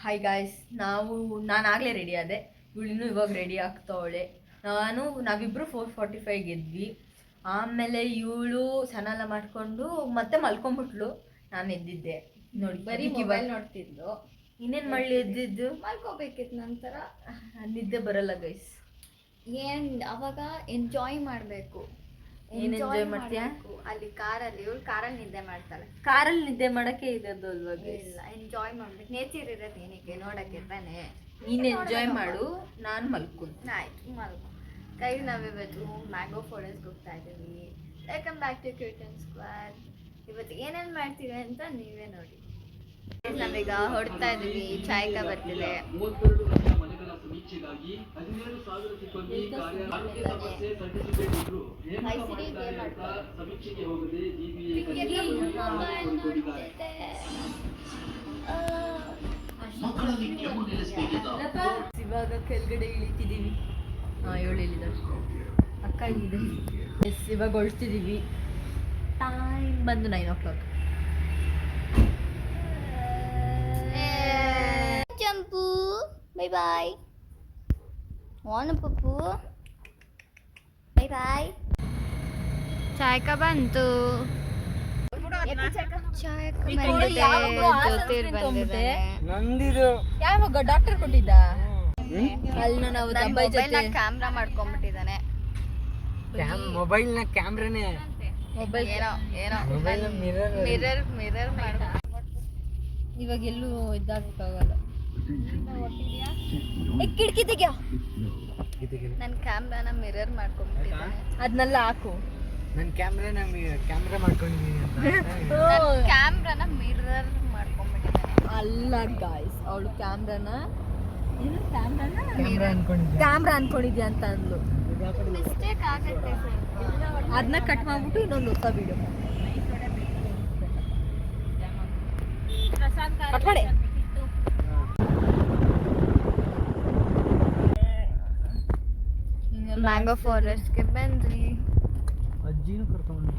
Hi guys, ನಾನು ಆಗಲೇ ready ಆದೆ. ಇವಳಿನ್ನೂ ಇವಾಗ ರೆಡಿ ಆಗ್ತಾವಳೆ. ನಾವಿಬ್ಬರು 4:45 ಗೆದ್ವಿ. ಆಮೇಲೆ ಇವಳು ಸ್ನಾನ ಮಾಡಿಕೊಂಡು ಮತ್ತೆ ಮಲ್ಕೊಂಡ್ಬಿಟ್ಲು. ನಾನು ಎದ್ದಿದ್ದೆ. ನೋಡಿ, ಬರೀ ಮೊಬೈಲ್ ನೋಡ್ತಿದ್ಲು. ಇನ್ನೇನು ಮಾಡಲಿ, ಎದ್ದಿದ್ದು ಮಲ್ಕೋಬೇಕಿತ್ತು. ನಂತರ ನಿದ್ದೆ ಬರಲ್ಲ ಗೈಸ್. ಅವಾಗ ಎಂಜಾಯ್ ಮಾಡಬೇಕು. ಏನು ಎಂಜಾಯ್ ಮಾಡ್ತೀಯಾ? ಅಲ್ಲಿ ಕಾರಲ್ಲಿ ನಿದ್ದೆ ಮಾಡ್ತಾಳೆ. ಕಾರಲ್ಲಿ ನಿದ್ದೆ ಮಾಡಕ್ಕೆ ಇರೋದು ಅಲ್ವಾ ಗೈಸ್? ಇಲ್ಲ, ಎಂಜಾಯ್ ಮಾಡ್ಬೇಕು. ನೇಚರ್ ಇರೋದು ಏನಕ್ಕೆ, ನೋಡಕ್ಕೆ ತಾನೆ. ನೀನು ಎಂಜಾಯ್ ಮಾಡು, ನಾನು ಮಲ್ಕೊಂಡು. ಆಯ್ತು, ಮಲ್ಕೊ. ನಾವಿವತ್ತು ಮ್ಯಾಂಗೋ ಫಾರೆಸ್ಟ್ಗೆ ಹೋಗ್ತಾ ಇದ್ದೀವಿ. ವೆಲ್ಕಮ್ ಬ್ಯಾಕ್ ಟು ಕ್ಯೂಟನ್ ಸ್ಕ್ವೇರ್. ಇವತ್ತು ಏನೇನು ಮಾಡ್ತೀವಿ ಅಂತ ನೀವೇ ನೋಡಿ. ನಾವೀಗ ಹೊಡ್ತಾ ಇದೀವಿ. ಚಾಯ್ಕ ಬರ್ತಿದೆ. ಇವಾಗ ಕೆಳಗಡೆ ಇಳಿತಿದ್ದೀವಿ. ಇವಳು ಇಳಿದ ಅಕ್ಕ ಇದೆ. ಎಸ್, ಇವಾಗ ಹೊಳ್ತಿದ್ದೀವಿ. ಟೈಮ್ ಬಂದು 9 o'clock. Champu bye bye. ವಾನು ಪಪ್ಪು ಬೈ ಬಾಯ್. ಚಾಯ್ಕ ಬಂತು. ಯಾವಾಗ ಡಾಕ್ಟರ್ ಕೊಟ್ಟಿದ್ದ? ಅಲ್ಲಿ ನಾವು ಕ್ಯಾಮ್ರಾ ಮಾಡ್ಕೊಂಡ್ಬಿಟ್ಟಿದ್ದಾನೆ. ಮೊಬೈಲ್ನ ಕ್ಯಾಮ್ರಾನೇ ಮೊಬೈಲ್ ಏನೋ ಮಿರರ್ ಮಾಡು. ಇವಾಗ ಎಲ್ಲೂ ಇದಾಗಕ್ಕಾಗಲ್ಲ. ಕಿಟಕಿ ತೆಗ್ಯಾ. ನನ್ನ ಕ್ಯಾಮ್ರಾನ ಮಿರರ್ ಮಾಡ್ಕೊಂಡ್ಬಿಟ್ಟಿದ್ದಾನೆ. ಅದನ್ನೆಲ್ಲ ಹಾಕು. ನನ್ನ ಕ್ಯಾಮ್ರಾನ ಕ್ಯಾಮ್ರಾ ಮಾಡ್ಕೊಂಡಿದ್ದೀನಿ ಅಂತ. ಕ್ಯಾಮ್ರಾನ ಮಿರರ್ ಮಾಡ್ಕೊಂಡ್ಬಿಟ್ಟಿದ್ದಾನೆ. ಅಲ್ಲ ಗಾಯ್ಸ್, ಅವಳು ಕ್ಯಾಮ್ರಾ ಅನ್ಕೊಂಡಿದ್ಯಾ ಅಂತ ಅಂದ್ಲು. ಮಿಸ್ಟೇಕ್ ಆಗುತ್ತೆ. ಅದನ್ನ ಕಟ್ ಮಾಡ್ಬಿಟ್ಟು ಇನ್ನೊಂದು ಹೊಸ ವಿಡಿಯೋ ಕಟ್ ಮಾಡಿ. ಮ್ಯಾಂಗೋ ಫಾರೆಸ್ಟ್ಗೆ ಬಂದ್ರಿ. ಅಜ್ಜಿನೂ ಕರ್ಕೊಂಡು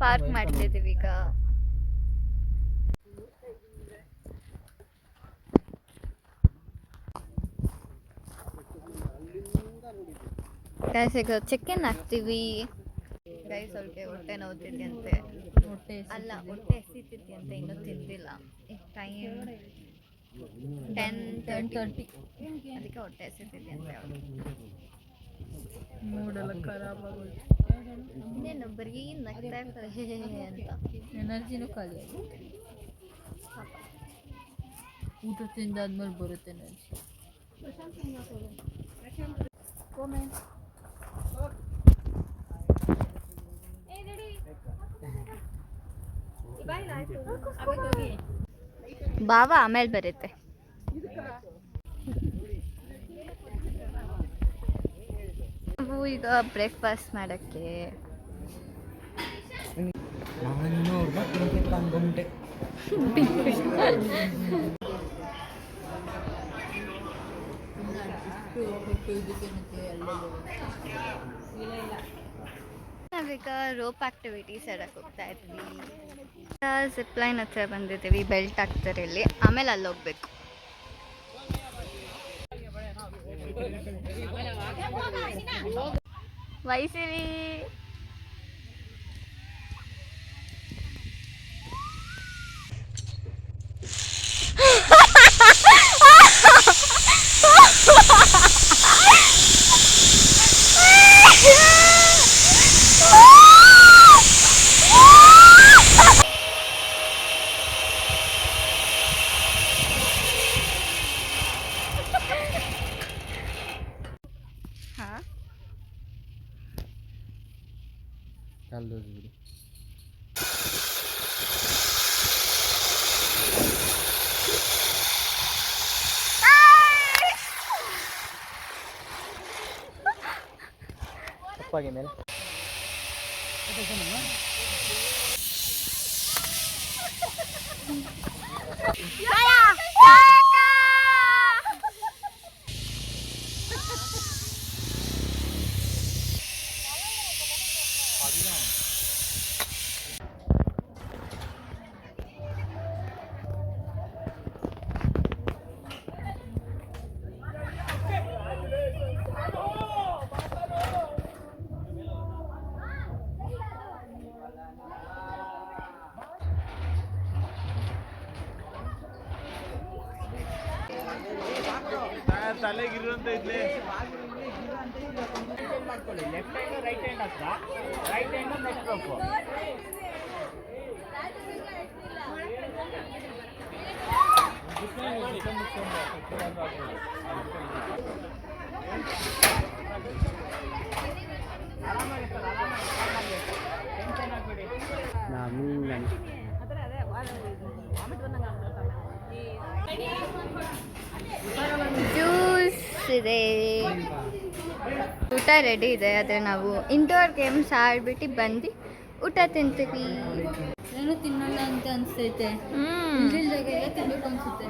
ಪಾರ್ಕ್ ಮಾಡ್ತಿದ್ದೀವಿ ಈಗ. ಗೈಸ್ ಈಗ ಚಿಕನ್ ಹಾಕ್ತೀವಿ. ಗೈಸ್ ಅವಳಿಗೆ ಹೊಟ್ಟೆ ನೋವ್ತಿದ್ಯಂತೆ. ಹೊಟ್ಟೆ ಎಸಿತಿದ್ಯಂತೆ. ಇನ್ನೂ ತಿಂದಿಲ್ಲ. ಟೈಮ್ 10:30. ಅದಕ್ಕೆ ಹೊಟ್ಟೆ ಎಸಿತಿದ್ಯಂತೆ ಅವಳಿಗೆ. ಮೂಡೆಲ್ಲ ಖರಾಬ್ ಆಗೋಯ್ತು. ಇನ್ನೇನು ಬರೀ ನಗ್ತಾ ಇರ್ತಾರೆ ಅಂತ. ಎನರ್ಜಿನೂ ಖಾಲಿ ಆಗುತ್ತೆ. ಊಟ ತಿಂದಾದ್ಮೇಲೆ ಬರುತ್ತೆ ಎನರ್ಜಿ. ಬಾವ ಆಮೇಲೆ ಬರುತ್ತೆ. ನಾವು ಈಗ ಬ್ರೇಕ್ಫಾಸ್ಟ್ ಮಾಡೋಕ್ಕೆ ನಾವೀಗ ರೋಪ್ ಆಕ್ಟಿವಿಟೀಸ್ ಆಡಕ್ಕೆ ಹೋಗ್ತಾ ಇದ್ವಿ. ಜಿಪ್ ಲೈನ್ ಹತ್ರ ಬಂದಿದ್ದೀವಿ. ಬೆಲ್ಟ್ ಹಾಕ್ತಾರೆ ಇಲ್ಲಿ. ಆಮೇಲೆ ಅಲ್ಲಿ ಹೋಗ್ಬೇಕು. ವೈಸಿವಿ ತಪ್ಪಾಗಿ ಮೇಲೆ ಲೆಫ್ಟ್ ಹ್ಯಾಂಡ್ ರೈಟ್ ಹ್ಯಾಂಡ್ ಹತ್ರ ರೈಟ್ ಹ್ಯಾಂಡ್ ನೆಕ್ಸ್ಟ್ ಬೇಕು. ಜ್ಯೂಸ್ ಇದೆ, ಊಟ ರೆಡಿ ಇದೆ. ಆದರೆ ನಾವು ಇಂಡೋರ್ ಗೇಮ್ಸ್ ಆಡ್ಬಿಟ್ಟು ಬಂದು ಊಟ ತಿಂತೀವಿ. ಏನು ತಿನ್ನಲ್ಲ ಅಂತ ಅನ್ಸ್ತೈತೆ. ಇಲ್ದಿಲ್ದಾಗೆಲ್ಲ ತಿನ್ಬೇಕು ಅನ್ಸುತ್ತೆ.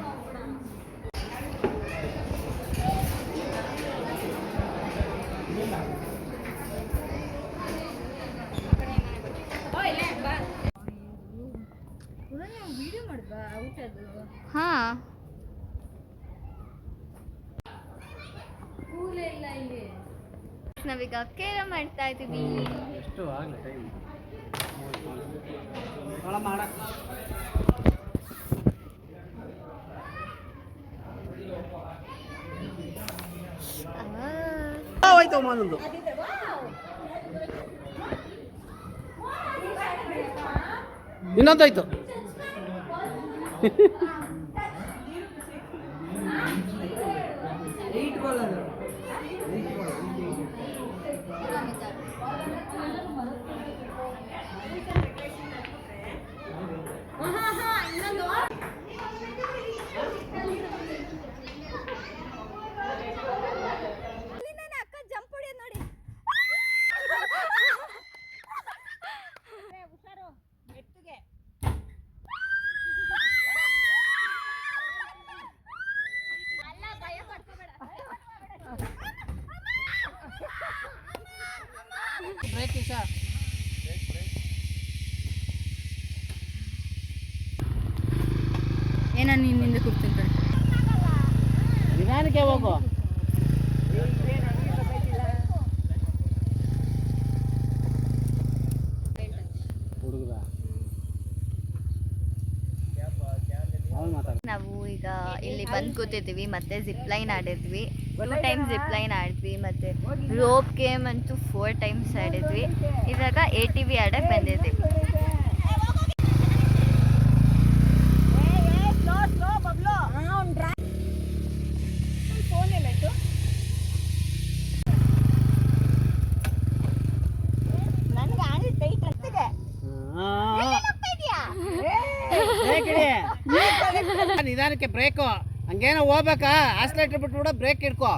ವಿಡಿಯೋ ಮಾಡ್ಬಾ ಊಟದ್ದು. ಹಾಂ, ಕೂಲೇ ಇಲ್ಲ ಇಲ್ಲಿ. ನಾವೀಗ ಕೇರ ಮಾಡ್ತಾ ಇದ್ದೀವಿ. ಎಷ್ಟು ಆಗಲಿ ಟೈಮ್ ಹೋಯ್ತು ಮಾನಂದು. ಇನ್ನೊಂದಾಯ್ತು. ಏನ ನಿನ್ನಿಂದ ಕೂಗ್ತೀನಿ ಕಣೆ. ನಿಧಾನಕ್ಕೆ ಹೋಗು. ನಾವು ಈಗ ಇಲ್ಲಿ ಬಂದು ಕೂತಿದ್ದೀವಿ, ಮತ್ತೆ ಜಿಪ್ ಲೈನ್ ಆಡಿದ್ವಿ. 2 ಟೈಮ್ಸ್ ಜಿಪ್ ಲೈನ್ ಆಡಿದ್ವಿ, ಮತ್ತೆ ರೋಪ್ ಗೇಮ್ ಅಂತೂ 4 ಟೈಮ್ಸ್ ಆಡಿದ್ವಿ. ಇವಾಗ ATV ಆಡಕ್ಕೆ ಬಂದಿದ್ವಿ. ನಿಧಾನಕ್ಕೆ ಬ್ರೇಕು. ಹಂಗೇನೋ ಹೋಗ್ಬೇಕಾ? ಆಕ್ಸಿಲೇಟರ್ ಬಿಟ್ಬಿಡ, ಬ್ರೇಕ್ ಇಡ್ಕೋ.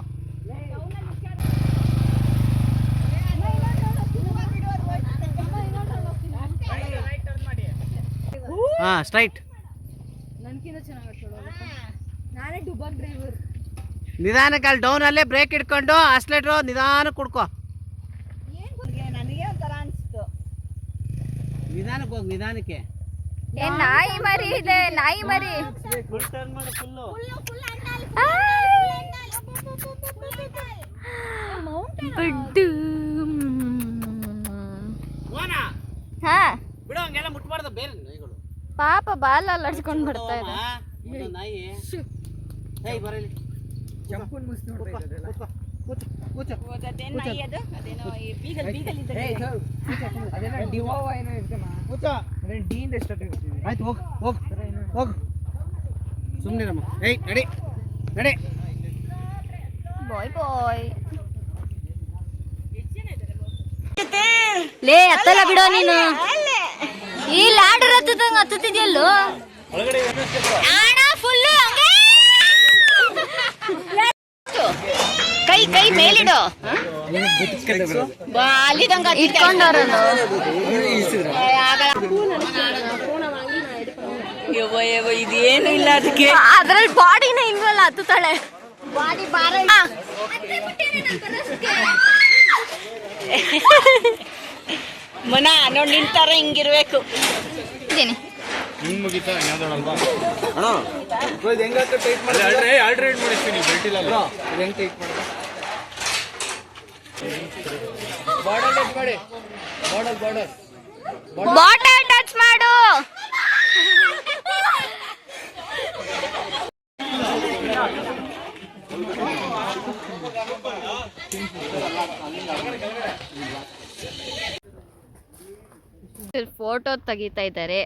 ಹಾ, ಸ್ಟ್ರೈಟ್. ನನ್ಕಿಂತ ಚೆನ್ನಾಗಿ ನಾನೇ ಡುಬಾಕ್ ಡ್ರೈವರ್. ನಿಧಾನಕ್ಕೆ ಅಲ್ಲಿ ಡೌನ್ ಅಲ್ಲೇ ಬ್ರೇಕ್ ಇಟ್ಕೊಂಡು ಆಕ್ಸಿಲೇಟರ್ ನಿಧಾನಕ್ಕೆ ಕುಡ್ಕೋ. ನನಗೆ ಒಂಥರ ಅನ್ಸ್ತು. ನಿಧಾನಕ್ಕೆ ಹೋಗಿ, ನಿಧಾನಕ್ಕೆ. ಏನ್ ನಾಯಿ ಮರಿ ಇದೆ, ನಾಯಿ ಮರಿ. ಹಾ, ಬಿಡು, ಹಂಗೆಲ್ಲ ಮುಟ್ಬಾರ್ದು. ಬೇರೆ ನಾಯಿಗಳು ಪಾಪ ಬಾಲ ಅಲ್ಲಾಡ್ಸ್ಕೊಂಡ್ ಬರ್ತಾ ಇದೆ. ನಾಯಿ ಏಯ್ ಬರಲಿ. ಕೆಂಪನ್ ಮುಸ್ ನೋಡ್ತಾ ಇದ್ದಲ್ಲ. ಕೂತು ಕೂತು. ಅದೇನು ನಾಯಿ ಅದು? ಅದೇನೋ ಬೀಗಲ್ ಇದ್ದಂಗೆ. ಅದೇನೋ ಡಿವೋ ಏನೋ ಇರ್ತಮ್ಮ. ಕೂತು. ಅದೇನು ಡಿ ಇಂದ ಸ್ಟಾರ್ಟ್ ಆಗುತ್ತೆ. ಆಯ್ತು, ಹೋಗು ಹೋಗು ಹೋಗು. ಸುಮ್ಮನೆ ನಮ್ಮ ಏಯ್ ನಡಿ ನಡಿ. ಬಾಯ್ ಬಾಯ್. ಲೇ ಹತ್ತಲ್ಲ ಬಿಡೋ ನೀನು. ಈ ಲಾಡರ್ ಹತ್ತದಂಗ ಹತ್ತುತ್ತಿದ್ಯಲ್ಲೋ ಅಣ್ಣ. ಫುಲ್ ಕೈ ಕೈ ಮೇಲಿಡು. ಇಟ್ಕೊಂಡವ್ರನು ಇದೇನು ಇಲ್ಲ ಅದಕ್ಕೆ. ಅದ್ರಲ್ಲಿ ಬಾಡಿನ ಇಲ್ವಲ್ಲ, ಹತ್ತುತ್ತಾಳೆ. ಬಾಡಿ ಬಾರ ಮನ ನೋಡಿ ನಿಂತಾರ ಹಿಂಗಿರ್ಬೇಕು. ಬಾಟಲ್ ಟಚ್ ಮಾಡು. ಫೋಟೋ ತೆಗಿತಾ ಇದ್ದಾರೆ.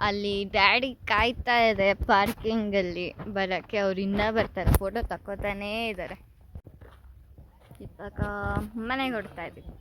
ಅಲ್ಲಿ ಡ್ಯಾಡಿ ಕಾಯ್ತಾ ಇದೆ ಪಾರ್ಕಿಂಗಲ್ಲಿ ಬರೋಕ್ಕೆ. ಅವ್ರು ಇನ್ನೂ ಬರ್ತಾರೆ, ಫೋಟೋ ತಕ್ಕೋತಾನೇ ಇದ್ದಾರೆ. ಇವಾಗ ಮನೆಗೆ ಹೊಡ್ತಾ ಇದ್ದೀವಿ.